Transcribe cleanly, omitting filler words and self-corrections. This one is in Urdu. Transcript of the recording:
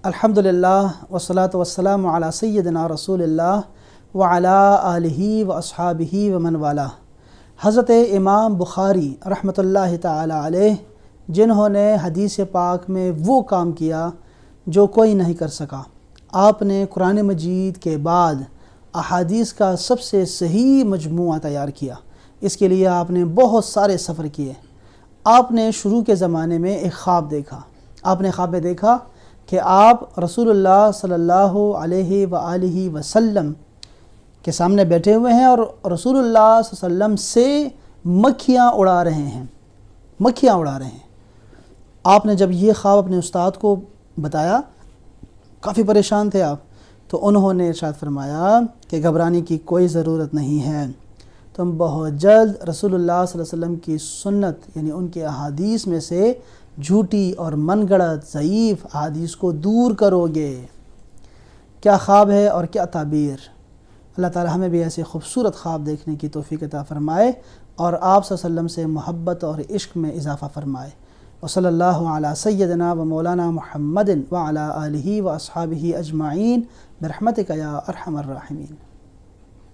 الحمدللہ والصلاة والسلام علی سیدنا رسول اللہ وعلی آلہ واصحابہ ومن والہ۔ حضرت امام بخاری رحمۃ اللہ تعالی علیہ، جنہوں نے حدیث پاک میں وہ کام کیا جو کوئی نہیں کر سکا۔ آپ نے قرآن مجید کے بعد احادیث کا سب سے صحیح مجموعہ تیار کیا۔ اس کے لیے آپ نے بہت سارے سفر کیے۔ آپ نے شروع کے زمانے میں ایک خواب دیکھا۔ آپ نے خواب میں دیکھا کہ آپ رسول اللہ صلی اللہ علیہ وآلہ وسلم کے سامنے بیٹھے ہوئے ہیں اور رسول اللہ صلی اللہ علیہ وسلم سے مکھیاں اڑا رہے ہیں۔ آپ نے جب یہ خواب اپنے استاد کو بتایا، کافی پریشان تھے آپ، تو انہوں نے ارشاد فرمایا کہ گھبرانے کی کوئی ضرورت نہیں ہے، تم بہت جلد رسول اللہ صلی اللہ علیہ وسلم کی سنت یعنی ان کے احادیث میں سے جھوٹی اور من گڑت ضعیف احادیث کو دور کرو گے۔ کیا خواب ہے اور کیا تعبیر! اللہ تعالی ہمیں بھی ایسے خوبصورت خواب دیکھنے کی توفیق عطا فرمائے اور آپ صلی اللہ علیہ وسلم سے محبت اور عشق میں اضافہ فرمائے۔ وصلی اللہ علی سیدنا و مولانا محمد وعلی آلہ و اصحابہ اجمعین برحمتک یا ارحم الراحمین۔